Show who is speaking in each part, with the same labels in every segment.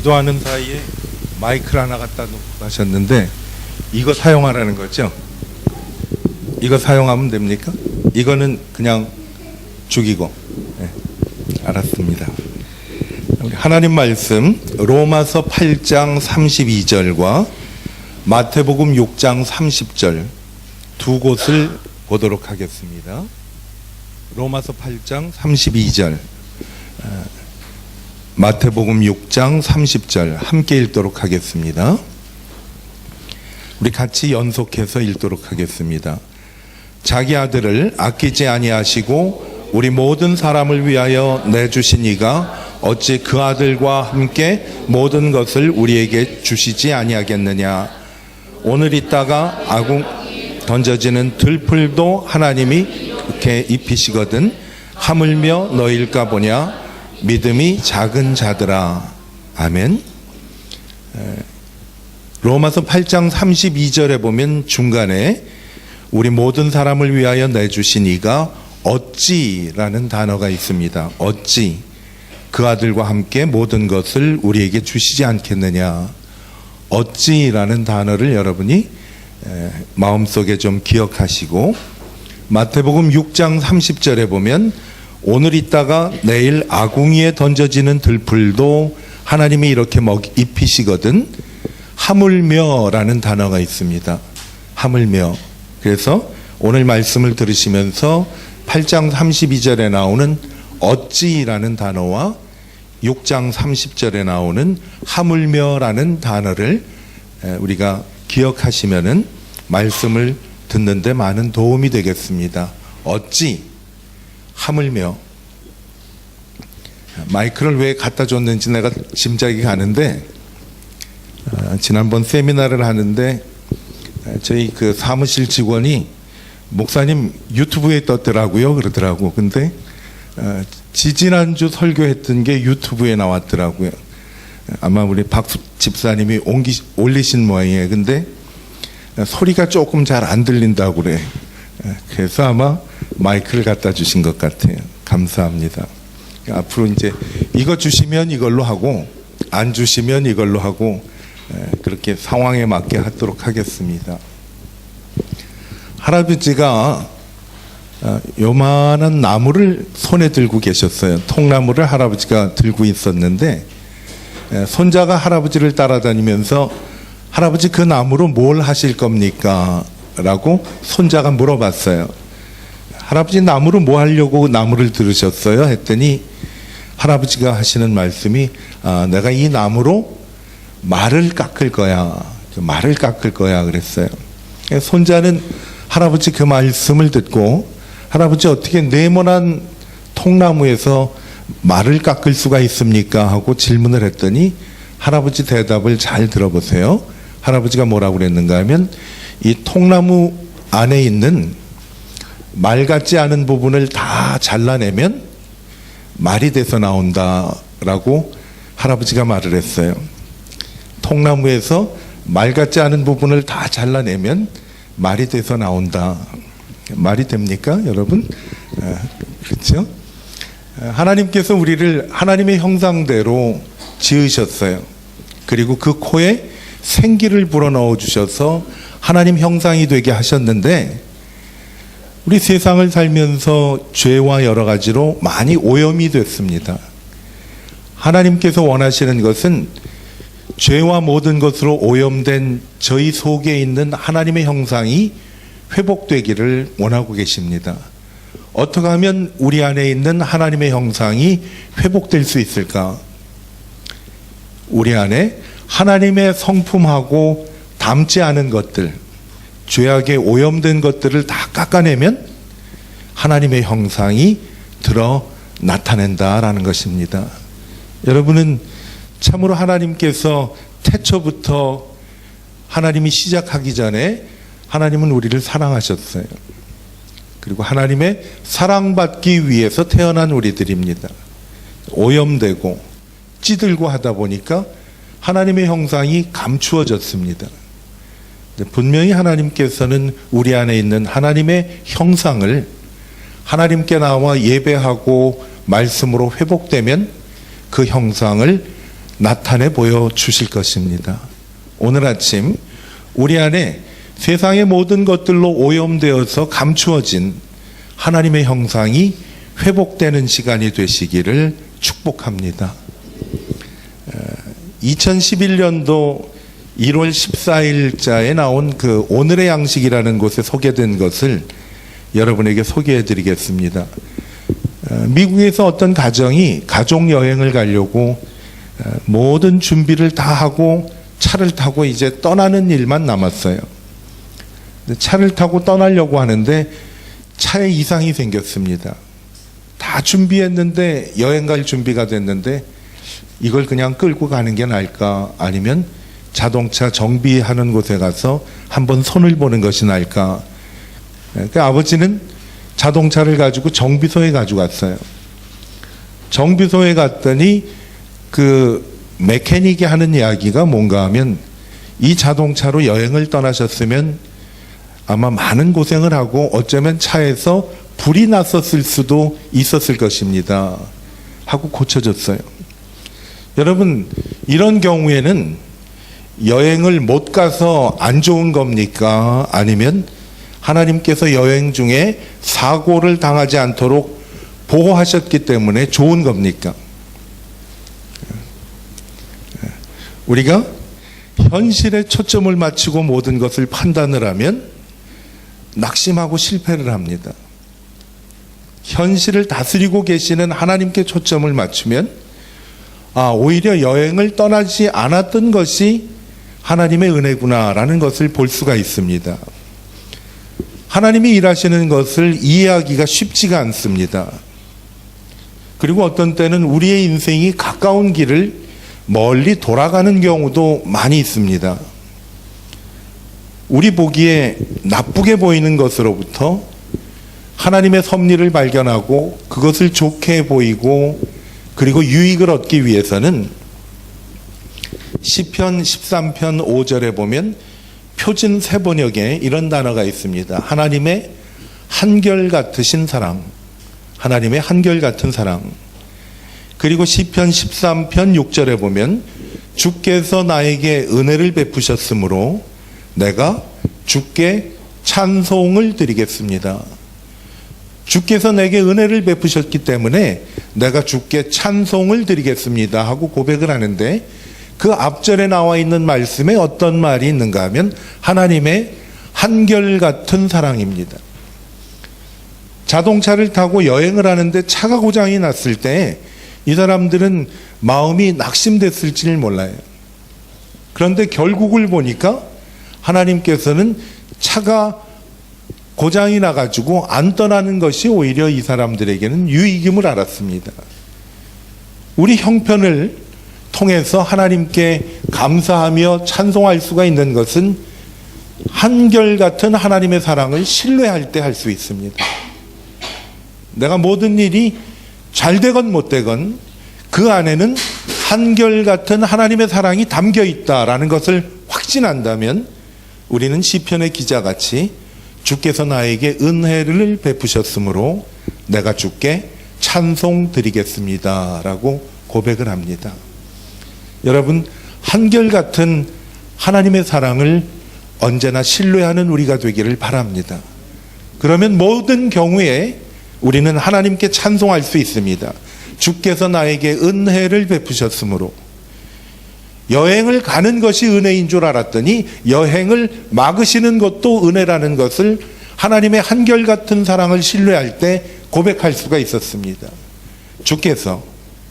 Speaker 1: 기도하는 사이에 마이크를 하나 갖다 놓고 가셨는데 이거 사용하라는 거죠? 이거 사용하면 됩니까? 이거는 그냥 죽이고. 네, 알았습니다. 우리 하나님 말씀 로마서 8장 32절과 마태복음 6장 30절 두 곳을 보도록 하겠습니다. 로마서 8장 32절, 마태복음 6장 30절 함께 읽도록 하겠습니다. 우리 같이 연속해서 읽도록 하겠습니다. 자기 아들을 아끼지 아니하시고 우리 모든 사람을 위하여 내주신 이가 어찌 그 아들과 함께 모든 것을 우리에게 주시지 아니하겠느냐. 오늘 있다가 아궁 던져지는 들풀도 하나님이 이렇게 입히시거든 하물며 너일까 보냐. 믿음이 작은 자들아. 아멘. 로마서 8장 32절에 보면 중간에 우리 모든 사람을 위하여 내주신 이가 어찌라는 단어가 있습니다. 어찌 그 아들과 함께 모든 것을 우리에게 주시지 않겠느냐. 어찌라는 단어를 여러분이 마음속에 좀 기억하시고, 마태복음 6장 30절에 보면 오늘 있다가 내일 아궁이에 던져지는 들풀도 하나님이 이렇게 입히시거든 하물며라는 단어가 있습니다. 하물며. 그래서 오늘 말씀을 들으시면서 8장 32절에 나오는 어찌라는 단어와 6장 30절에 나오는 하물며라는 단어를 우리가 기억하시면은 말씀을 듣는데 많은 도움이 되겠습니다. 어찌, 하물며. 마이크를 왜 갖다 줬는지 내가 짐작이 가는데, 지난번 세미나를 하는데 저희 그 사무실 직원이 목사님 유튜브에 떴더라고요 그러더라고. 근데 지지난주 설교했던 게 유튜브에 나왔더라고요. 아마 우리 박 집사님이 올리신 모양이에요. 근데 소리가 조금 잘 안 들린다고 그래. 그래서 아마 마이크를 갖다 주신 것 같아요. 감사합니다. 앞으로 이제 이거 주시면 이걸로 하고 안 주시면 이걸로 하고 그렇게 상황에 맞게 하도록 하겠습니다. 할아버지가 요만한 나무를 손에 들고 계셨어요. 통나무를 할아버지가 들고 있었는데 손자가 할아버지를 따라다니면서 할아버지 그 나무로 뭘 하실 겁니까? 라고 손자가 물어봤어요. 할아버지 나무로 뭐 하려고 나무를 들으셨어요? 했더니 할아버지가 하시는 말씀이 내가 이 나무로 말을 깎을 거야. 말을 깎을 거야 그랬어요. 손자는 할아버지 그 말씀을 듣고 할아버지 어떻게 네모난 통나무에서 말을 깎을 수가 있습니까? 하고 질문을 했더니 할아버지 대답을 잘 들어보세요. 할아버지가 뭐라고 그랬는가 하면 이 통나무 안에 있는 말 같지 않은 부분을 다 잘라내면 말이 돼서 나온다라고 할아버지가 말을 했어요. 통나무에서 말 같지 않은 부분을 다 잘라내면 말이 돼서 나온다. 말이 됩니까, 여러분? 그렇죠? 하나님께서 우리를 하나님의 형상대로 지으셨어요. 그리고 그 코에 생기를 불어넣어 주셔서 하나님 형상이 되게 하셨는데 우리 세상을 살면서 죄와 여러 가지로 많이 오염이 됐습니다. 하나님께서 원하시는 것은 죄와 모든 것으로 오염된 저희 속에 있는 하나님의 형상이 회복되기를 원하고 계십니다. 어떻게 하면 우리 안에 있는 하나님의 형상이 회복될 수 있을까? 우리 안에 하나님의 성품하고 닮지 않은 것들, 죄악에 오염된 것들을 다 깎아내면 하나님의 형상이 드러 나타낸다라는 것입니다. 여러분은 참으로 하나님께서 태초부터 하나님이 시작하기 전에 하나님은 우리를 사랑하셨어요. 그리고 하나님의 사랑받기 위해서 태어난 우리들입니다. 오염되고 찌들고 하다 보니까 하나님의 형상이 감추어졌습니다. 분명히 하나님께서는 우리 안에 있는 하나님의 형상을 하나님께 나와 예배하고 말씀으로 회복되면 그 형상을 나타내 보여주실 것입니다. 오늘 아침 우리 안에 세상의 모든 것들로 오염되어서 감추어진 하나님의 형상이 회복되는 시간이 되시기를 축복합니다. 2011년도 1월 14일자에 나온 그 오늘의 양식이라는 곳에 소개된 것을 여러분에게 소개해 드리겠습니다. 미국에서 어떤 가정이 가족 여행을 가려고 모든 준비를 다 하고 차를 타고 이제 떠나는 일만 남았어요. 차를 타고 떠나려고 하는데 차에 이상이 생겼습니다. 다 준비했는데 여행 갈 준비가 됐는데 이걸 그냥 끌고 가는 게 나을까 아니면 자동차 정비하는 곳에 가서 한번 손을 보는 것이 나을까. 그러니까 아버지는 자동차를 가지고 정비소에 가지고 갔어요. 정비소에 갔더니 그 메케닉이 하는 이야기가 뭔가 하면 이 자동차로 여행을 떠나셨으면 아마 많은 고생을 하고 어쩌면 차에서 불이 났었을 수도 있었을 것입니다. 하고 고쳐줬어요. 여러분, 이런 경우에는 여행을 못 가서 안 좋은 겁니까? 아니면 하나님께서 여행 중에 사고를 당하지 않도록 보호하셨기 때문에 좋은 겁니까? 우리가 현실에 초점을 맞추고 모든 것을 판단을 하면 낙심하고 실패를 합니다. 현실을 다스리고 계시는 하나님께 초점을 맞추면 오히려 여행을 떠나지 않았던 것이 하나님의 은혜구나라는 것을 볼 수가 있습니다. 하나님이 일하시는 것을 이해하기가 쉽지가 않습니다. 그리고 어떤 때는 우리의 인생이 가까운 길을 멀리 돌아가는 경우도 많이 있습니다. 우리 보기에 나쁘게 보이는 것으로부터 하나님의 섭리를 발견하고 그것을 좋게 보이고 그리고 유익을 얻기 위해서는 시편 13편 5절에 보면 표준 세번역에 이런 단어가 있습니다. 하나님의 한결같으신 사랑, 하나님의 한결같은 사랑. 그리고 시편 13편 6절에 보면 주께서 나에게 은혜를 베푸셨으므로 내가 주께 찬송을 드리겠습니다. 주께서 내게 은혜를 베푸셨기 때문에 내가 주께 찬송을 드리겠습니다 하고 고백을 하는데 그 앞절에 나와 있는 말씀에 어떤 말이 있는가 하면 하나님의 한결같은 사랑입니다. 자동차를 타고 여행을 하는데 차가 고장이 났을 때 이 사람들은 마음이 낙심됐을지를 몰라요. 그런데 결국을 보니까 하나님께서는 차가 고장이 나가지고 안 떠나는 것이 오히려 이 사람들에게는 유익임을 알았습니다. 우리 형편을 통해서 하나님께 감사하며 찬송할 수가 있는 것은 한결같은 하나님의 사랑을 신뢰할 때 할 수 있습니다. 내가 모든 일이 잘 되건 못 되건 그 안에는 한결같은 하나님의 사랑이 담겨 있다라는 것을 확신한다면 우리는 시편의 기자같이 주께서 나에게 은혜를 베푸셨으므로 내가 주께 찬송 드리겠습니다 라고 고백을 합니다. 여러분, 한결같은 하나님의 사랑을 언제나 신뢰하는 우리가 되기를 바랍니다. 그러면 모든 경우에 우리는 하나님께 찬송할 수 있습니다. 주께서 나에게 은혜를 베푸셨으므로. 여행을 가는 것이 은혜인 줄 알았더니 여행을 막으시는 것도 은혜라는 것을 하나님의 한결같은 사랑을 신뢰할 때 고백할 수가 있었습니다. 주께서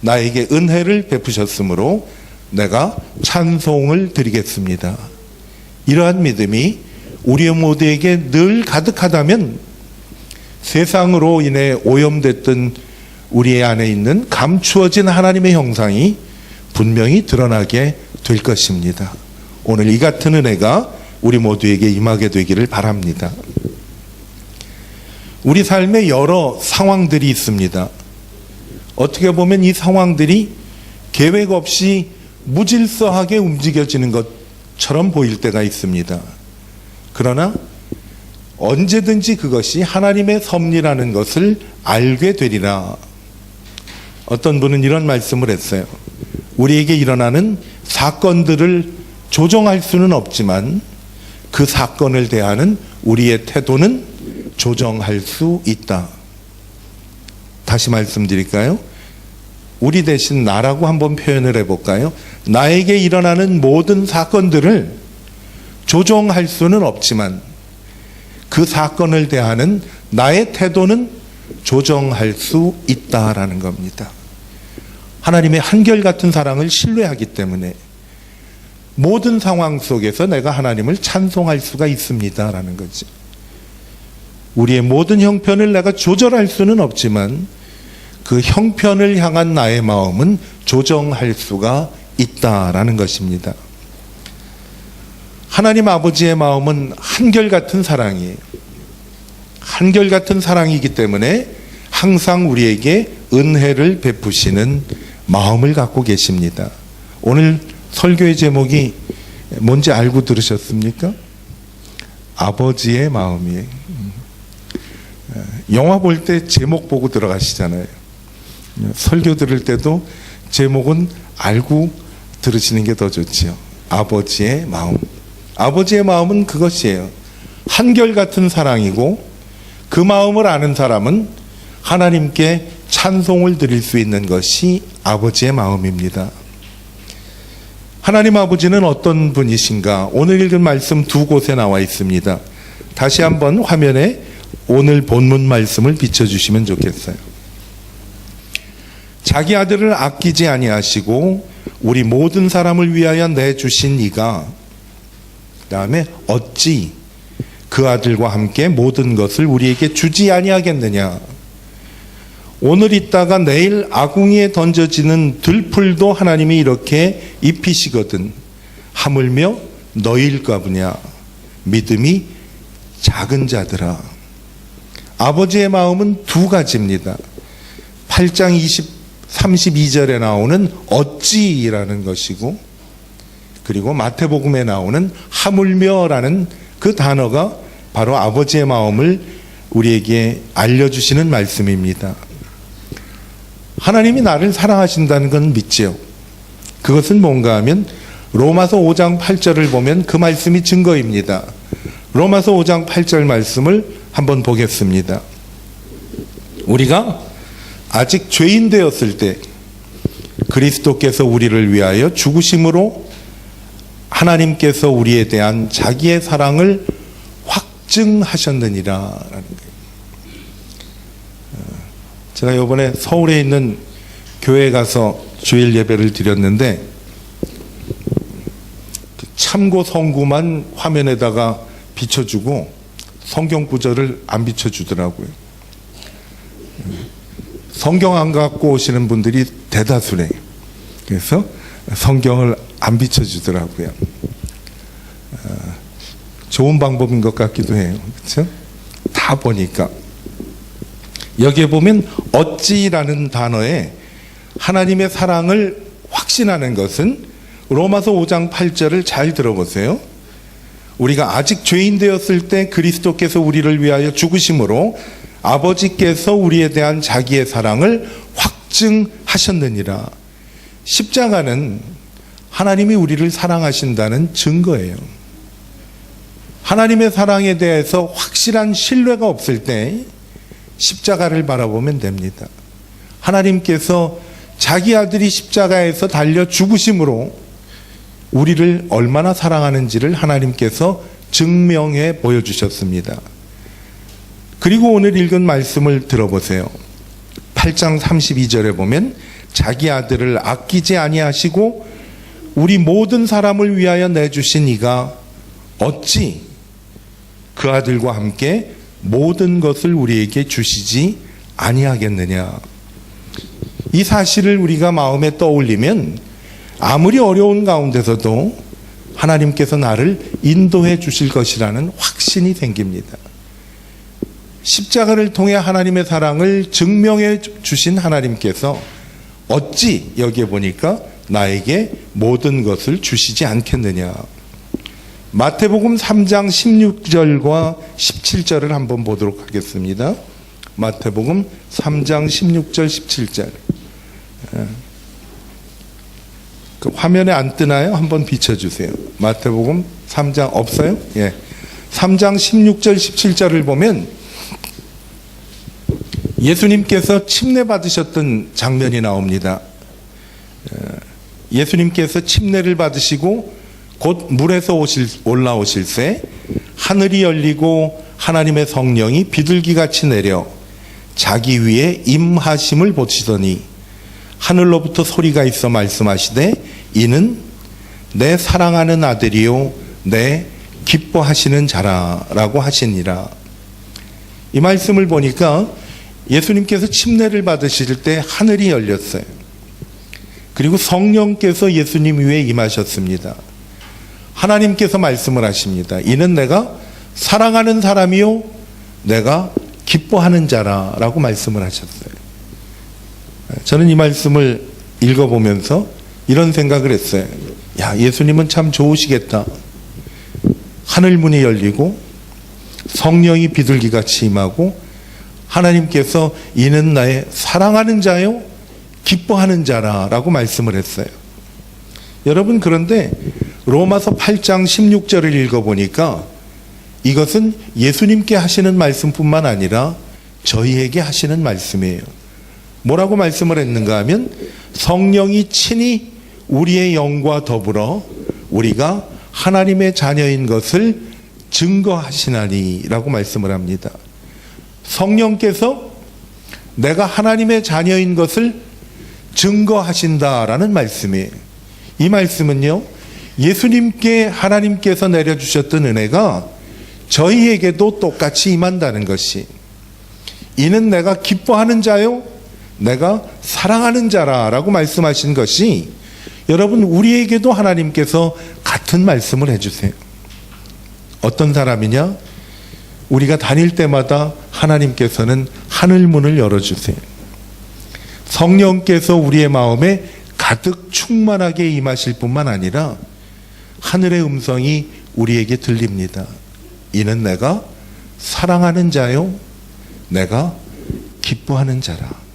Speaker 1: 나에게 은혜를 베푸셨으므로 내가 찬송을 드리겠습니다. 이러한 믿음이 우리 모두에게 늘 가득하다면 세상으로 인해 오염됐던 우리 안에 있는 감추어진 하나님의 형상이 분명히 드러나게 될 것입니다. 오늘 이 같은 은혜가 우리 모두에게 임하게 되기를 바랍니다. 우리 삶에 여러 상황들이 있습니다. 어떻게 보면 이 상황들이 계획 없이 무질서하게 움직여지는 것처럼 보일 때가 있습니다. 그러나 언제든지 그것이 하나님의 섭리라는 것을 알게 되리라. 어떤 분은 이런 말씀을 했어요. 우리에게 일어나는 사건들을 조정할 수는 없지만 그 사건을 대하는 우리의 태도는 조정할 수 있다. 다시 말씀드릴까요? 우리 대신 나라고 한번 표현을 해볼까요? 나에게 일어나는 모든 사건들을 조정할 수는 없지만 그 사건을 대하는 나의 태도는 조정할 수 있다라는 겁니다. 하나님의 한결같은 사랑을 신뢰하기 때문에 모든 상황 속에서 내가 하나님을 찬송할 수가 있습니다라는 거지. 우리의 모든 형편을 내가 조절할 수는 없지만 그 형편을 향한 나의 마음은 조정할 수가 있다라는 것입니다. 하나님 아버지의 마음은 한결같은 사랑이에요. 한결같은 사랑이기 때문에 항상 우리에게 은혜를 베푸시는 마음을 갖고 계십니다. 오늘 설교의 제목이 뭔지 알고 들으셨습니까? 아버지의 마음이에요. 영화 볼 때 제목 보고 들어가시잖아요. 설교 들을 때도 제목은 알고 들으시는 게 더 좋지요. 아버지의 마음. 아버지의 마음은 그것이에요. 한결같은 사랑이고 그 마음을 아는 사람은 하나님께 찬송을 드릴 수 있는 것이 아버지의 마음입니다. 하나님 아버지는 어떤 분이신가? 오늘 읽은 말씀 두 곳에 나와 있습니다. 다시 한번 화면에 오늘 본문 말씀을 비춰주시면 좋겠어요. 자기 아들을 아끼지 아니하시고 우리 모든 사람을 위하여 내주신 이가, 그 다음에 어찌 그 아들과 함께 모든 것을 우리에게 주지 아니하겠느냐. 오늘 있다가 내일 아궁이에 던져지는 들풀도 하나님이 이렇게 입히시거든 하물며 너희일까 보냐. 믿음이 작은 자들아. 아버지의 마음은 두 가지입니다. 8장 32절에 나오는 어찌라는 것이고, 그리고 마태복음에 나오는 하물며라는 그 단어가 바로 아버지의 마음을 우리에게 알려주시는 말씀입니다. 하나님이 나를 사랑하신다는 건 믿지요. 그것은 뭔가 하면 로마서 5장 8절을 보면 그 말씀이 증거입니다. 로마서 5장 8절 말씀을 한번 보겠습니다. 우리가 아직 죄인 되었을 때 그리스도께서 우리를 위하여 죽으심으로 하나님께서 우리에 대한 자기의 사랑을 확증하셨느니라 라는 거예요. 제가 이번에 서울에 있는 교회에 가서 주일 예배를 드렸는데 참고 성구만 화면에다가 비춰주고 성경 구절을 안 비춰주더라고요. 성경 안 갖고 오시는 분들이 대다수래요. 그래서 성경을 안 비춰주더라고요. 좋은 방법인 것 같기도 해요. 그렇죠? 다 보니까. 여기에 보면 어찌라는 단어에 하나님의 사랑을 확신하는 것은 로마서 5장 8절을 잘 들어보세요. 우리가 아직 죄인 되었을 때 그리스도께서 우리를 위하여 죽으심으로 아버지께서 우리에 대한 자기의 사랑을 확증하셨느니라. 십자가는 하나님이 우리를 사랑하신다는 증거예요. 하나님의 사랑에 대해서 확실한 신뢰가 없을 때 십자가를 바라보면 됩니다. 하나님께서 자기 아들이 십자가에서 달려 죽으심으로 우리를 얼마나 사랑하는지를 하나님께서 증명해 보여주셨습니다. 그리고 오늘 읽은 말씀을 들어보세요. 8장 32절에 보면 자기 아들을 아끼지 아니하시고 우리 모든 사람을 위하여 내주신 이가 어찌 그 아들과 함께 모든 것을 우리에게 주시지 아니하겠느냐. 이 사실을 우리가 마음에 떠올리면 아무리 어려운 가운데서도 하나님께서 나를 인도해 주실 것이라는 확신이 생깁니다. 십자가를 통해 하나님의 사랑을 증명해 주신 하나님께서 어찌 여기에 보니까 나에게 모든 것을 주시지 않겠느냐. 마태복음 3장 16절과 17절을 한번 보도록 하겠습니다. 마태복음 3장 16절 17절. 그 화면에 안 뜨나요? 한번 비춰주세요. 마태복음 3장 없어요? 예. 3장 16절 17절을 보면 예수님께서 침례 받으셨던 장면이 나옵니다. 예수님께서 침례를 받으시고 곧 물에서 올라오실새 하늘이 열리고 하나님의 성령이 비둘기같이 내려 자기 위에 임하심을 보시더니 하늘로부터 소리가 있어 말씀하시되 이는 내 사랑하는 아들이요 내 기뻐하시는 자라라고 하시니라. 이 말씀을 보니까 예수님께서 침례를 받으실 때 하늘이 열렸어요. 그리고 성령께서 예수님 위에 임하셨습니다. 하나님께서 말씀을 하십니다. 이는 내가 사랑하는 사람이요 내가 기뻐하는 자라라고 말씀을 하셨어요. 저는 이 말씀을 읽어보면서 이런 생각을 했어요. 야, 예수님은 참 좋으시겠다. 하늘문이 열리고 성령이 비둘기같이 임하고 하나님께서 이는 나의 사랑하는 자요 기뻐하는 자라라고 말씀을 했어요. 여러분, 그런데 로마서 8장 16절을 읽어보니까 이것은 예수님께 하시는 말씀뿐만 아니라 저희에게 하시는 말씀이에요. 뭐라고 말씀을 했는가 하면 성령이 친히 우리의 영과 더불어 우리가 하나님의 자녀인 것을 증거하시나니라고 말씀을 합니다. 성령께서 내가 하나님의 자녀인 것을 증거하신다라는 말씀이에요. 이 말씀은요, 예수님께 하나님께서 내려주셨던 은혜가 저희에게도 똑같이 임한다는 것이, 이는 내가 기뻐하는 자요 내가 사랑하는 자라라고 말씀하신 것이, 여러분, 우리에게도 하나님께서 같은 말씀을 해주세요. 어떤 사람이냐? 우리가 다닐 때마다 하나님께서는 하늘문을 열어주세요. 성령께서 우리의 마음에 가득 충만하게 임하실 뿐만 아니라 하늘의 음성이 우리에게 들립니다. 이는 내가 사랑하는 자요 내가 기뻐하는 자라.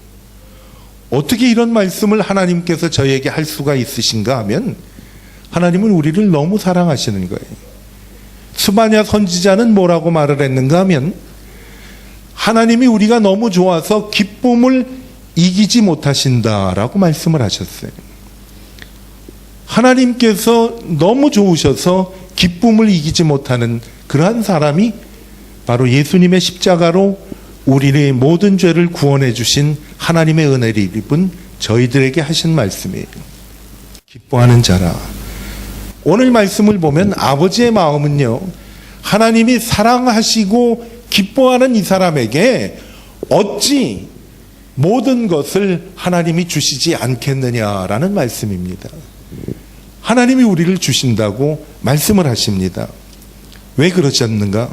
Speaker 1: 어떻게 이런 말씀을 하나님께서 저에게 할 수가 있으신가 하면, 하나님은 우리를 너무 사랑하시는 거예요. 스바냐 선지자는 뭐라고 말을 했는가 하면, 하나님이 우리가 너무 좋아서 기쁨을 이기지 못하신다라고 말씀을 하셨어요. 하나님께서 너무 좋으셔서 기쁨을 이기지 못하는 그러한 사람이 바로 예수님의 십자가로 우리의 모든 죄를 구원해 주신 하나님의 은혜를 입은 저희들에게 하신 말씀이에요. 기뻐하는 자라. 오늘 말씀을 보면 아버지의 마음은요, 하나님이 사랑하시고 기뻐하는 이 사람에게 어찌 모든 것을 하나님이 주시지 않겠느냐라는 말씀입니다. 하나님이 우리를 주신다고 말씀을 하십니다. 왜 그러셨는가?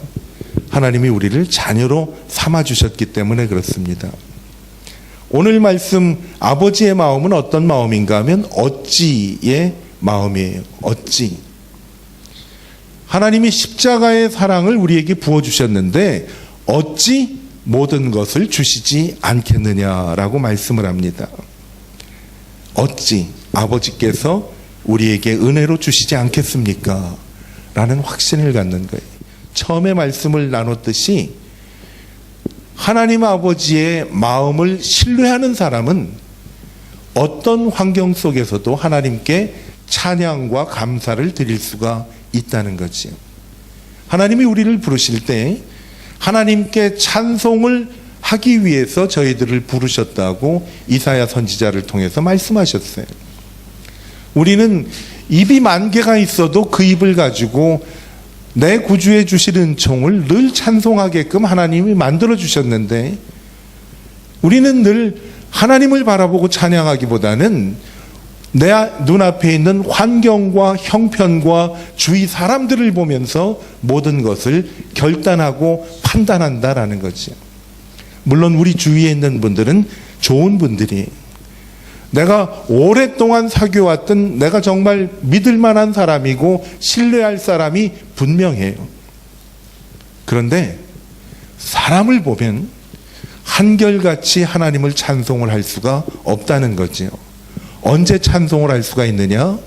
Speaker 1: 하나님이 우리를 자녀로 삼아주셨기 때문에 그렇습니다. 오늘 말씀 아버지의 마음은 어떤 마음인가 하면 어찌의 마음이에요. 어찌. 하나님이 십자가의 사랑을 우리에게 부어주셨는데 어찌 모든 것을 주시지 않겠느냐라고 말씀을 합니다. 어찌 아버지께서 우리에게 은혜로 주시지 않겠습니까? 라는 확신을 갖는 거예요. 처음에 말씀을 나눴듯이 하나님 아버지의 마음을 신뢰하는 사람은 어떤 환경 속에서도 하나님께 찬양과 감사를 드릴 수가 있다는 거지요. 하나님이 우리를 부르실 때 하나님께 찬송을 하기 위해서 저희들을 부르셨다고 이사야 선지자를 통해서 말씀하셨어요. 우리는 입이 만 개가 있어도 그 입을 가지고 내 구주에 주실 은총을 늘 찬송하게끔 하나님이 만들어 주셨는데, 우리는 늘 하나님을 바라보고 찬양하기보다는 내 눈앞에 있는 환경과 형편과 주위 사람들을 보면서 모든 것을 결단하고 판단한다라는 거죠. 물론 우리 주위에 있는 분들은 좋은 분들이, 내가 오랫동안 사귀어왔던 내가 정말 믿을 만한 사람이고 신뢰할 사람이 분명해요. 그런데 사람을 보면 한결같이 하나님을 찬송을 할 수가 없다는 거지요. 언제 찬송을 할 수가 있느냐?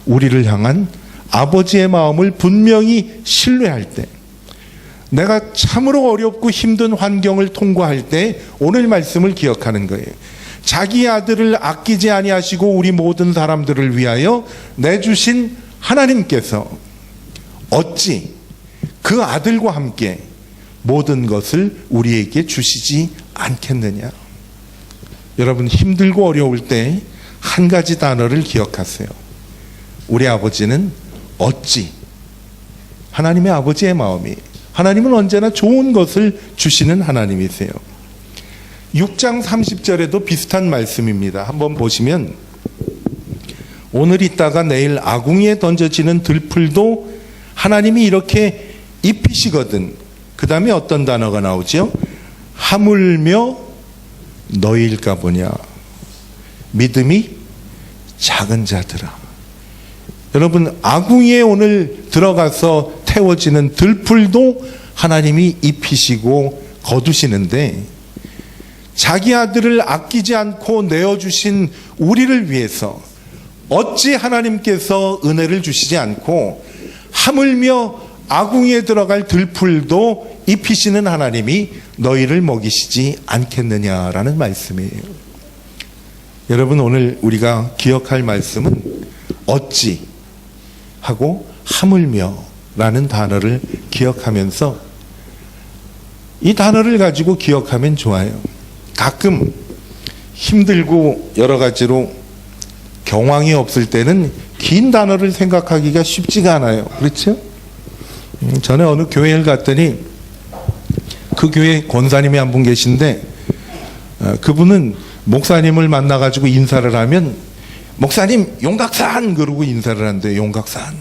Speaker 1: 우리를 향한 아버지의 마음을 분명히 신뢰할 때, 내가 참으로 어렵고 힘든 환경을 통과할 때 오늘 말씀을 기억하는 거예요. 자기 아들을 아끼지 아니하시고 우리 모든 사람들을 위하여 내주신 하나님께서 어찌 그 아들과 함께 모든 것을 우리에게 주시지 않겠느냐. 여러분, 힘들고 어려울 때 한 가지 단어를 기억하세요. 우리 아버지는 어찌, 하나님의 아버지의 마음이, 하나님은 언제나 좋은 것을 주시는 하나님이세요. 6장 30절에도 비슷한 말씀입니다. 한번 보시면, 오늘 있다가 내일 아궁이에 던져지는 들풀도 하나님이 이렇게 입히시거든. 그 다음에 어떤 단어가 나오죠? 하물며 너희일까 보냐. 믿음이 작은 자들아. 여러분, 아궁이에 오늘 들어가서 태워지는 들풀도 하나님이 입히시고 거두시는데, 자기 아들을 아끼지 않고 내어주신 우리를 위해서 어찌 하나님께서 은혜를 주시지 않고 하물며 아궁이에 들어갈 들풀도 입히시는 하나님이 너희를 먹이시지 않겠느냐라는 말씀이에요. 여러분, 오늘 우리가 기억할 말씀은 어찌 하고 하물며 라는 단어를 기억하면서, 이 단어를 가지고 기억하면 좋아요. 가끔 힘들고 여러 가지로 경황이 없을 때는 긴 단어를 생각하기가 쉽지가 않아요. 그렇죠? 전에 어느 교회를 갔더니 그 교회 권사님이 한 분 계신데, 그분은 목사님을 만나가지고 인사를 하면 목사님 용각산 그러고 인사를 한대요. 용각산.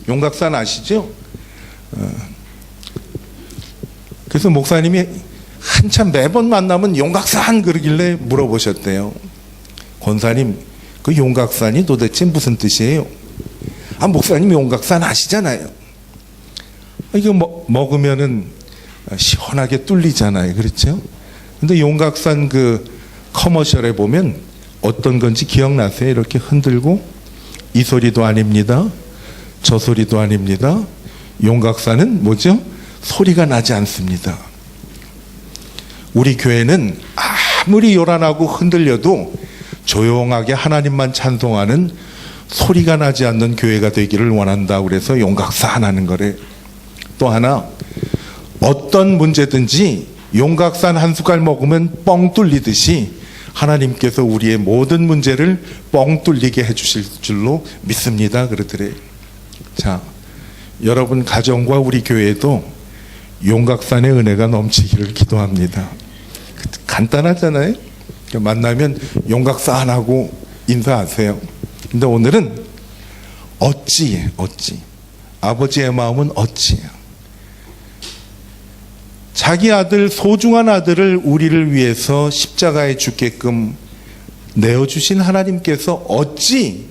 Speaker 1: 용각산 아시죠? 그래서 목사님이 한참 매번 만나면 용각산 그러길래 물어보셨대요. 권사님, 그 용각산이 도대체 무슨 뜻이에요? 아, 목사님 용각산 아시잖아요. 이거 먹으면은 시원하게 뚫리잖아요. 그렇죠? 근데 용각산 그 커머셜에 보면 어떤 건지 기억나세요? 이렇게 흔들고, 이 소리도 아닙니다. 저 소리도 아닙니다. 용각산은 뭐죠? 소리가 나지 않습니다. 우리 교회는 아무리 요란하고 흔들려도 조용하게 하나님만 찬송하는 소리가 나지 않는 교회가 되기를 원한다. 그래서 용각산 하는 거래. 또 하나, 어떤 문제든지 용각산 한 숟갈 먹으면 뻥 뚫리듯이 하나님께서 우리의 모든 문제를 뻥 뚫리게 해주실 줄로 믿습니다. 그러더래요. 자, 여러분 가정과 우리 교회에도 용각산의 은혜가 넘치기를 기도합니다. 간단하잖아요. 만나면 용각산하고 인사하세요. 근데 오늘은 어찌 아버지의 마음은 어찌예요. 자기 아들, 소중한 아들을 우리를 위해서 십자가에 죽게끔 내어주신 하나님께서 어찌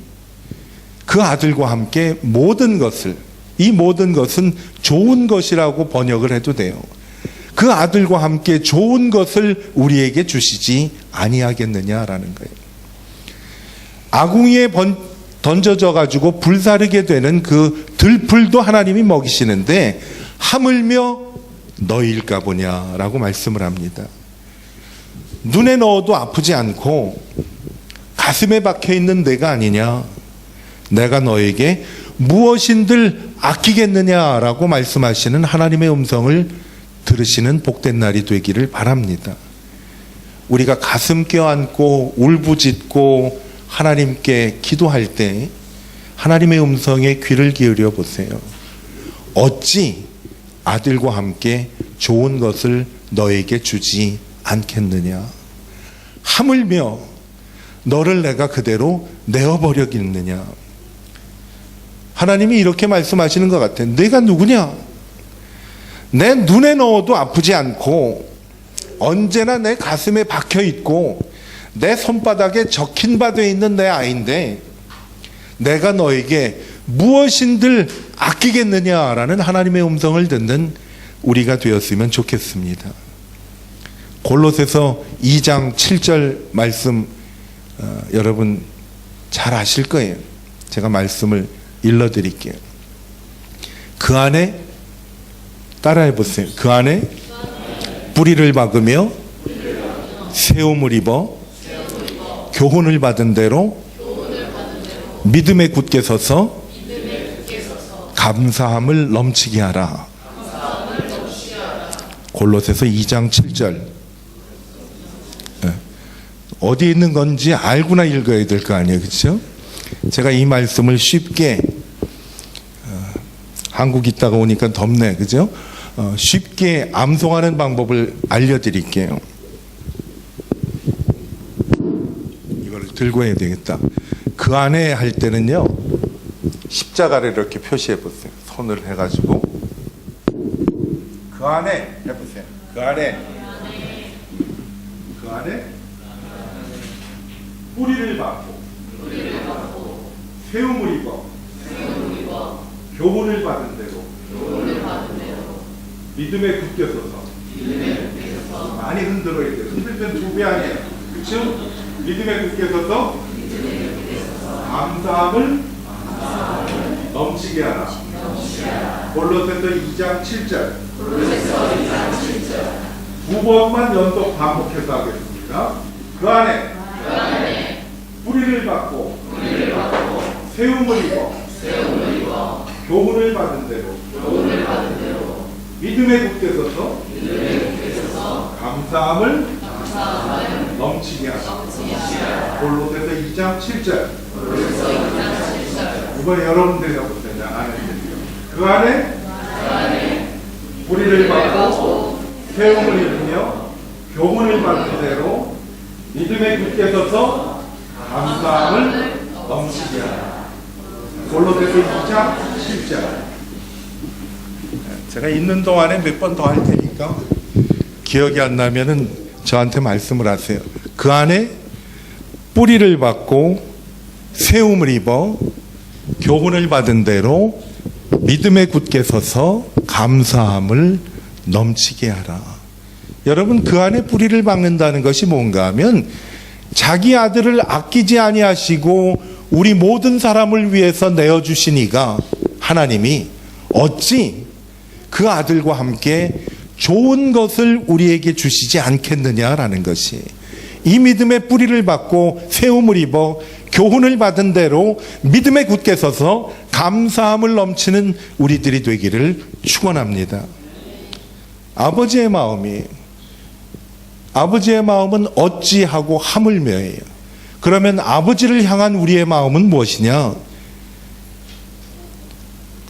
Speaker 1: 그 아들과 함께 모든 것을, 이 모든 것은 좋은 것이라고 번역을 해도 돼요. 그 아들과 함께 좋은 것을 우리에게 주시지 아니하겠느냐라는 거예요. 아궁이에 던져져 가지고 불사르게 되는 그 들풀도 하나님이 먹이시는데, 하물며 너희일까 보냐라고 말씀을 합니다. 눈에 넣어도 아프지 않고 가슴에 박혀있는 내가 아니냐, 내가 너에게 무엇인들 아끼겠느냐라고 말씀하시는 하나님의 음성을 들으시는 복된 날이 되기를 바랍니다. 우리가 가슴 껴안고 울부짖고 하나님께 기도할 때 하나님의 음성에 귀를 기울여 보세요. 어찌 아들과 함께 좋은 것을 너에게 주지 않겠느냐. 하물며 너를 내가 그대로 내어버리겠느냐. 하나님이 이렇게 말씀하시는 것 같아요. 내가 누구냐? 내 눈에 넣어도 아프지 않고 언제나 내 가슴에 박혀있고 내 손바닥에 적힌 바 되어 있는 내 아이인데, 내가 너에게 무엇인들 아끼겠느냐라는 하나님의 음성을 듣는 우리가 되었으면 좋겠습니다. 골로새서 2장 7절 말씀 여러분 잘 아실 거예요. 제가 말씀을 일러드릴게요. 그 안에 따라해 보세요. 그 안에 뿌리를 박으며 세움을 입어 교훈을 받은 대로 믿음에 굳게 서서 감사함을 넘치게 하라. 골로새서 2장 7절. 어디 있는 건지 알고나 읽어야 될 거 아니에요, 그렇죠? 제가 이 말씀을 쉽게 한국 있다가 오니까 덥네, 그죠? 쉽게 암송하는 방법을 알려드릴게요. 이걸 들고 해야 되겠다. 그 안에 할 때는요, 십자가를 이렇게 표시해 보세요. 손을 해가지고 그 안에 해보세요. 그 안에 뿌리를 박고 세움을 입어 교훈을 받은 대로 믿음에 굳게 서서 많이 흔들어야 돼요. 흔들면 2배 아니에요. 그렇죠? 믿음에 굳게 서서 감사함을 넘치게 하라. 골로새서 2장 7절. 2번만 연속 반복해서 하겠습니다. 그 안에 뿌리를 박고 세움을 입어 교훈을 받은 대로 믿음에 굳게 서서 감사함을 넘치게 하라. 골로새서 2장 7절. 이번에 여러분들이 해보세요. 그 안에 뿌리를 박고 세움을 입으며 교훈을 받은 대로 믿음에 굳게 서서 감사함을 넘치게 하라. 골로새서 2장 7절. 제가 있는 동안에 몇 번 더 할 테니까 기억이 안 나면은 저한테 말씀을 하세요. 그 안에 뿌리를 박고 세움을 입어 교훈을 받은 대로 믿음에 굳게 서서 감사함을 넘치게 하라. 여러분, 그 안에 뿌리를 박는다는 것이 뭔가 하면 자기 아들을 아끼지 아니하시고 우리 모든 사람을 위해서 내어주시니가 하나님이 어찌 그 아들과 함께 좋은 것을 우리에게 주시지 않겠느냐라는 것이, 이 믿음의 뿌리를 받고 세움을 입어 교훈을 받은 대로 믿음에 굳게 서서 감사함을 넘치는 우리들이 되기를 축원합니다. 아버지의 마음은 어찌하고 하물며예요. 그러면 아버지를 향한 우리의 마음은 무엇이냐?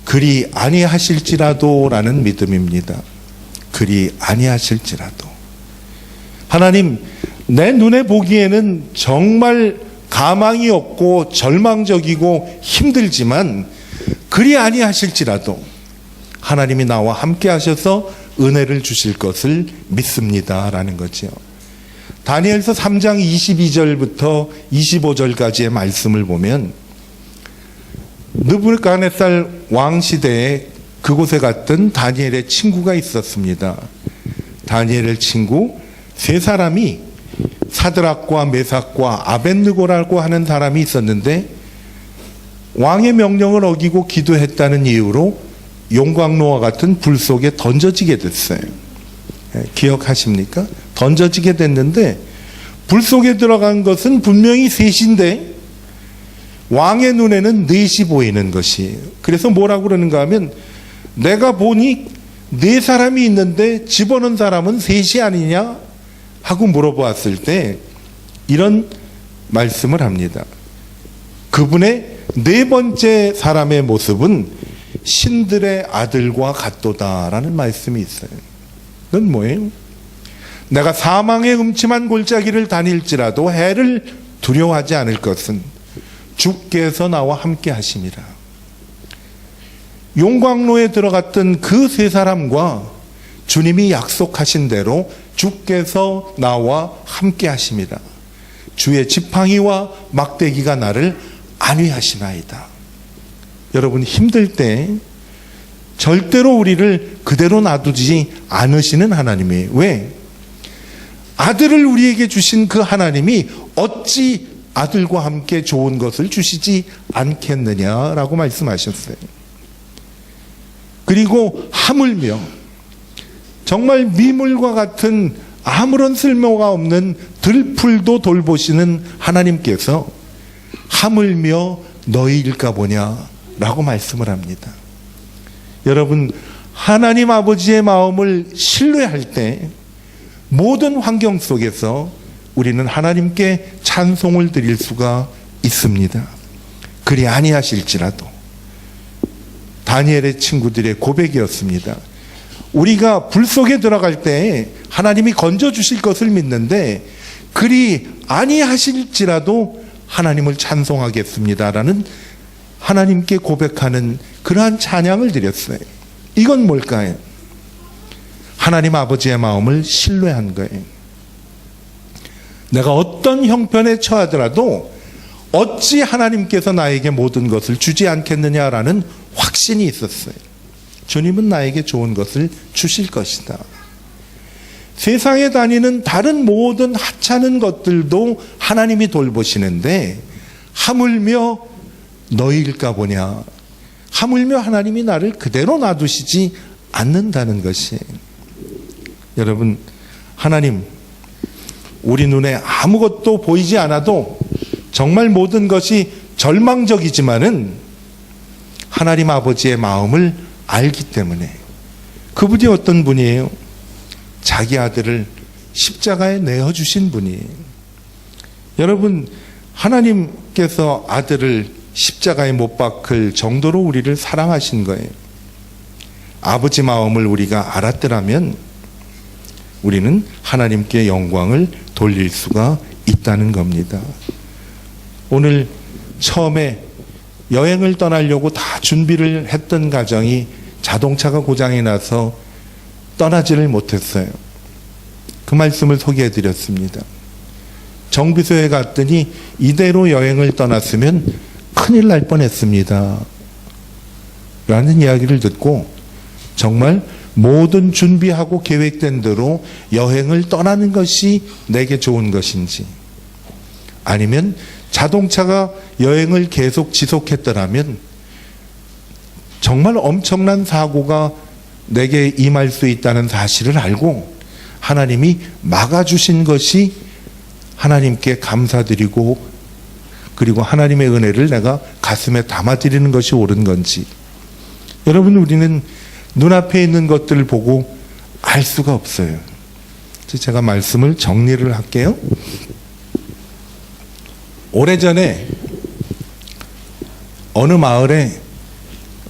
Speaker 1: 그리 아니하실지라도 라는 믿음입니다. 그리 아니하실지라도. 하나님, 내 눈에 보기에는 정말 가망이 없고 절망적이고 힘들지만 그리 아니하실지라도 하나님이 나와 함께 하셔서 은혜를 주실 것을 믿습니다 라는 거죠. 다니엘서 3장 22절부터 25절까지의 말씀을 보면 느부갓네살 왕 시대에 그곳에 갔던 다니엘의 친구가 있었습니다. 다니엘의 친구 세 사람이, 사드락과 메삭과 아벳느고라고 하는 사람이 있었는데 왕의 명령을 어기고 기도했다는 이유로 용광로와 같은 불 속에 던져지게 됐어요. 기억하십니까? 던져지게 됐는데 불 속에 들어간 것은 분명히 셋인데 왕의 눈에는 넷이 보이는 것이. 그래서 뭐라고 그러는가 하면, 내가 보니 네 사람이 있는데 집어넣은 사람은 셋이 아니냐 하고 물어보았을 때 이런 말씀을 합니다. 그분의 네 번째 사람의 모습은 신들의 아들과 같도다라는 말씀이 있어요. 그건 뭐예요? 내가 사망의 음침한 골짜기를 다닐지라도 해를 두려워하지 않을 것은 주께서 나와 함께 하심이라. 용광로에 들어갔던 그 세 사람과 주님이 약속하신 대로 주께서 나와 함께 하심이라. 주의 지팡이와 막대기가 나를 안위하시나이다. 여러분, 힘들 때 절대로 우리를 그대로 놔두지 않으시는 하나님이에요. 왜? 아들을 우리에게 주신 그 하나님이 어찌 아들과 함께 좋은 것을 주시지 않겠느냐라고 말씀하셨어요. 그리고 하물며 정말 미물과 같은 아무런 쓸모가 없는 들풀도 돌보시는 하나님께서 하물며 너희일까 보냐라고 말씀을 합니다. 여러분, 하나님 아버지의 마음을 신뢰할 때 모든 환경 속에서 우리는 하나님께 찬송을 드릴 수가 있습니다. 그리 아니하실지라도. 다니엘의 친구들의 고백이었습니다. 우리가 불 속에 들어갈 때 하나님이 건져주실 것을 믿는데 그리 아니하실지라도 하나님을 찬송하겠습니다라는 하나님께 고백하는 그러한 찬양을 드렸어요. 이건 뭘까요? 하나님 아버지의 마음을 신뢰한 거예요. 내가 어떤 형편에 처하더라도 어찌 하나님께서 나에게 모든 것을 주지 않겠느냐라는 확신이 있었어요. 주님은 나에게 좋은 것을 주실 것이다. 세상에 다니는 다른 모든 하찮은 것들도 하나님이 돌보시는데 하물며 너희일까 보냐. 하물며 하나님이 나를 그대로 놔두시지 않는다는 것이에요. 여러분, 하나님, 우리 눈에 아무것도 보이지 않아도 정말 모든 것이 절망적이지만은 하나님 아버지의 마음을 알기 때문에 그분이 어떤 분이에요? 자기 아들을 십자가에 내어주신 분이에요. 여러분, 하나님께서 아들을 십자가에 못 박을 정도로 우리를 사랑하신 거예요. 아버지 마음을 우리가 알았더라면 우리는 하나님께 영광을 돌릴 수가 있다는 겁니다. 오늘 처음에 여행을 떠나려고 다 준비를 했던 가정이 자동차가 고장이 나서 떠나지를 못했어요. 그 말씀을 소개해 드렸습니다. 정비소에 갔더니 이대로 여행을 떠났으면 큰일 날 뻔했습니다. 라는 이야기를 듣고 정말 모든 준비하고 계획된 대로 여행을 떠나는 것이 내게 좋은 것인지, 아니면 자동차가 여행을 계속 지속했더라면 정말 엄청난 사고가 내게 임할 수 있다는 사실을 알고 하나님이 막아주신 것이 하나님께 감사드리고 그리고 하나님의 은혜를 내가 가슴에 담아드리는 것이 옳은 건지, 여러분, 우리는 눈앞에 있는 것들을 보고 알 수가 없어요. 제가 말씀을 정리를 할게요. 오래전에 어느 마을에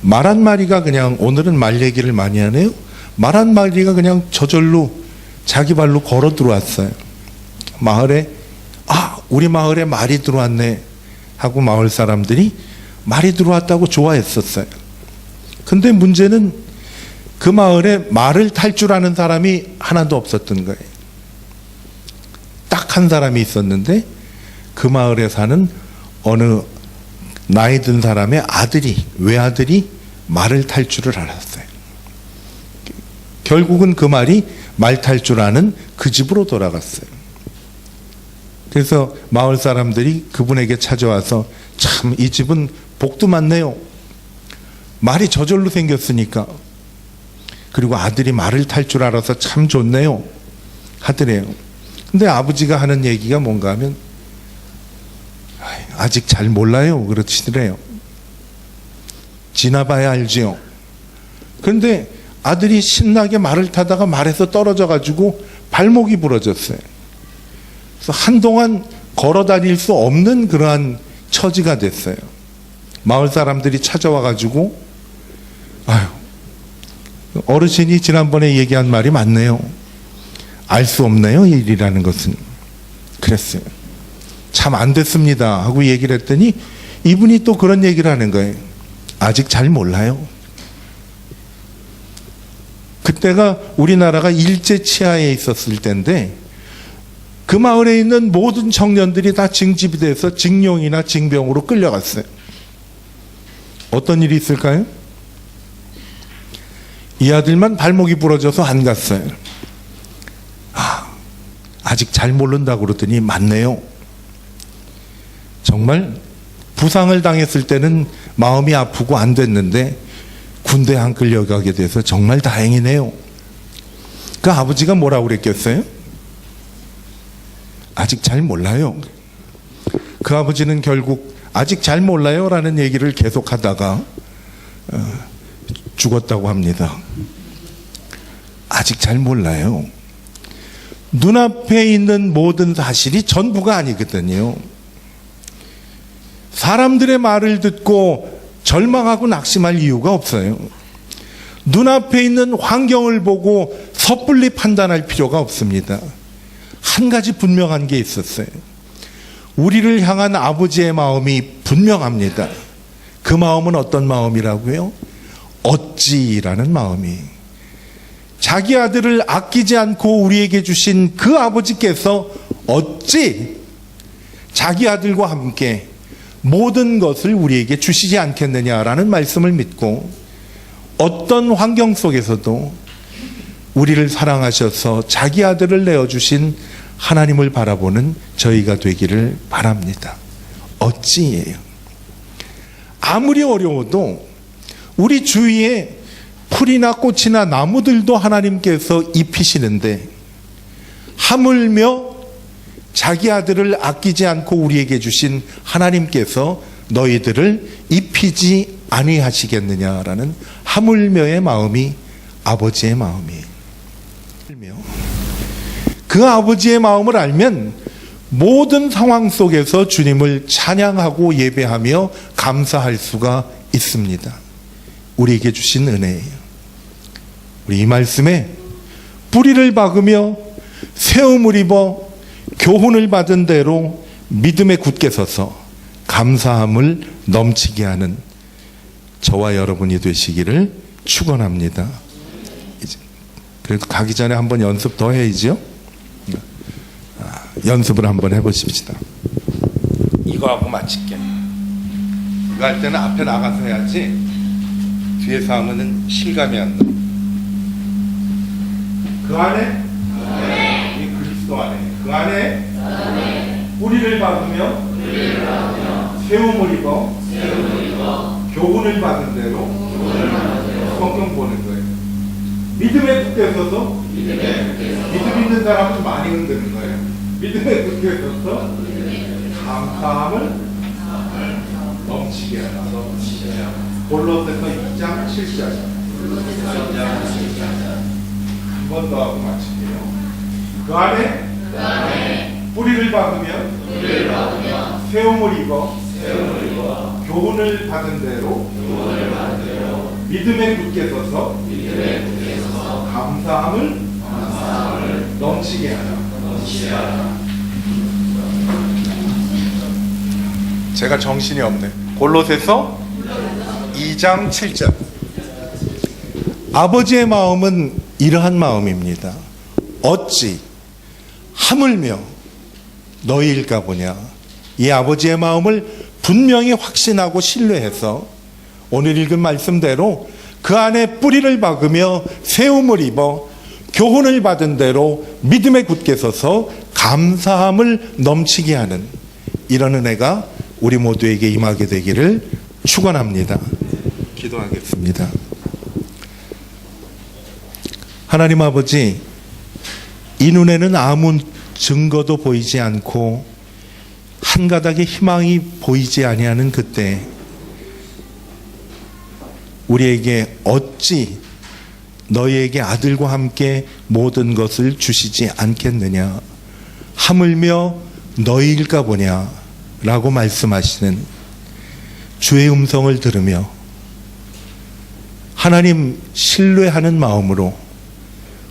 Speaker 1: 말 한 마리가 그냥, 오늘은 말 얘기를 많이 하네요. 말 한 마리가 그냥 저절로 자기 발로 걸어 들어왔어요. 마을에, 우리 마을에 말이 들어왔네 하고 마을 사람들이 말이 들어왔다고 좋아했었어요. 근데 문제는 그 마을에 말을 탈 줄 아는 사람이 하나도 없었던 거예요. 딱 한 사람이 있었는데 그 마을에 사는 어느 나이 든 사람의 아들이, 외아들이 말을 탈 줄을 알았어요. 결국은 그 말이 말 탈 줄 아는 그 집으로 돌아갔어요. 그래서 마을 사람들이 그분에게 찾아와서, 참 이 집은 복도 많네요. 말이 저절로 생겼으니까. 그리고 아들이 말을 탈 줄 알아서 참 좋네요 하더래요. 근데 아버지가 하는 얘기가 뭔가 하면, 아직 잘 몰라요 그러시더래요. 지나봐야 알지요. 그런데 아들이 신나게 말을 타다가 말에서 떨어져 가지고 발목이 부러졌어요. 그래서 한동안 걸어 다닐 수 없는 그러한 처지가 됐어요. 마을 사람들이 찾아와 가지고, 어르신이 지난번에 얘기한 말이 맞네요. 알 수 없네요, 이 일이라는 것은. 그랬어요. 참 안 됐습니다 하고 얘기를 했더니 이분이 또 그런 얘기를 하는 거예요. 아직 잘 몰라요. 그때가 우리나라가 일제 치하에 있었을 때인데 그 마을에 있는 모든 청년들이 다 징집이 돼서 징용이나 징병으로 끌려갔어요. 어떤 일이 있을까요? 이 아들만 발목이 부러져서 안 갔어요. 아직 잘 모른다고 그러더니 맞네요. 정말 부상을 당했을 때는 마음이 아프고 안 됐는데 군대 안 끌려가게 돼서 정말 다행이네요. 그 아버지가 뭐라고 그랬겠어요? 아직 잘 몰라요. 그 아버지는 결국 아직 잘 몰라요 라는 얘기를 계속하다가 죽었다고 합니다. 아직 잘 몰라요. 눈앞에 있는 모든 사실이 전부가 아니거든요. 사람들의 말을 듣고 절망하고 낙심할 이유가 없어요. 눈앞에 있는 환경을 보고 섣불리 판단할 필요가 없습니다. 한 가지 분명한 게 있었어요. 우리를 향한 아버지의 마음이 분명합니다. 그 마음은 어떤 마음이라고요? 어찌라는 마음이. 자기 아들을 아끼지 않고 우리에게 주신 그 아버지께서 어찌 자기 아들과 함께 모든 것을 우리에게 주시지 않겠느냐라는 말씀을 믿고 어떤 환경 속에서도 우리를 사랑하셔서 자기 아들을 내어주신 하나님을 바라보는 저희가 되기를 바랍니다. 어찌예요. 아무리 어려워도 우리 주위에 풀이나 꽃이나 나무들도 하나님께서 입히시는데 하물며 자기 아들을 아끼지 않고 우리에게 주신 하나님께서 너희들을 입히지 아니하시겠느냐라는 하물며의 마음이 아버지의 마음이에요. 그 아버지의 마음을 알면 모든 상황 속에서 주님을 찬양하고 예배하며 감사할 수가 있습니다. 우리에게 주신 은혜예요. 우리 이 말씀에 뿌리를 박으며 세움을 입어 교훈을 받은 대로 믿음에 굳게 서서 감사함을 넘치게 하는 저와 여러분이 되시기를 축원합니다. 그래도 가기 전에 한번 연습 더 해야죠. 연습을 한번 해보십시다. 이거 하고 마칠게. 이거 할 때는 앞에 나가서 해야지 뒤에서 하면은 실감이 안 나. 그 안에 이 그리스도 안에 그 안에 뿌리를 박으며 세움을 입어 교훈을 받은 대로 성경 보는 거예요. 믿음에 굳게 서서 믿음 있는 사람은 많이 흔드는 거예요. 믿음에 굳게 서서 감사함을 넘치게 하라. 골로새서 2장 7절 한 번 더 하고 마칠게요. 그 안에 뿌리를 박으며 세움을 입어 교훈을 받은 대로 믿음에 굳게 서서 감사함을 넘치게 하라. 제가 정신이 없네. 골로새서 2장 7절. 아버지의 마음은 이러한 마음입니다. 어찌 하물며 너희일까 보냐. 이 아버지의 마음을 분명히 확신하고 신뢰해서 오늘 읽은 말씀대로 그 안에 뿌리를 박으며 세움을 입어 교훈을 받은 대로 믿음에 굳게 서서 감사함을 넘치게 하는 이런 은혜가 우리 모두에게 임하게 되기를 축원합니다. 기도하겠습니다. 하나님 아버지, 이 눈에는 아무 증거도 보이지 않고 한 가닥의 희망이 보이지 아니하는 그때 우리에게 어찌 너희에게 아들과 함께 모든 것을 주시지 않겠느냐, 하물며 너희일까 보냐 라고 말씀하시는 주의 음성을 들으며 하나님 신뢰하는 마음으로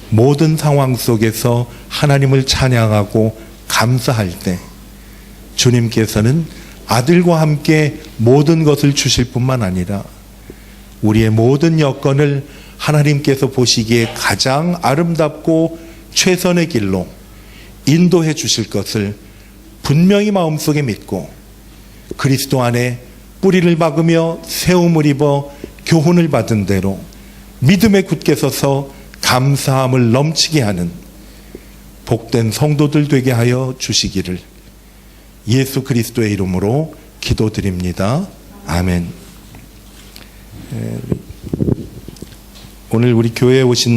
Speaker 1: 모든 상황 속에서 하나님을 찬양하고 감사할 때 주님께서는 아들과 함께 모든 것을 주실 뿐만 아니라 우리의 모든 여건을 하나님께서 보시기에 가장 아름답고 최선의 길로 인도해 주실 것을 분명히 마음속에 믿고 그리스도 안에 뿌리를 박으며 세움을 입어 교훈을 받은 대로 믿음에 굳게 서서 감사함을 넘치게 하는 복된 성도들 되게 하여 주시기를 예수 그리스도의 이름으로 기도드립니다. 아멘. 오늘 우리 교회에 오신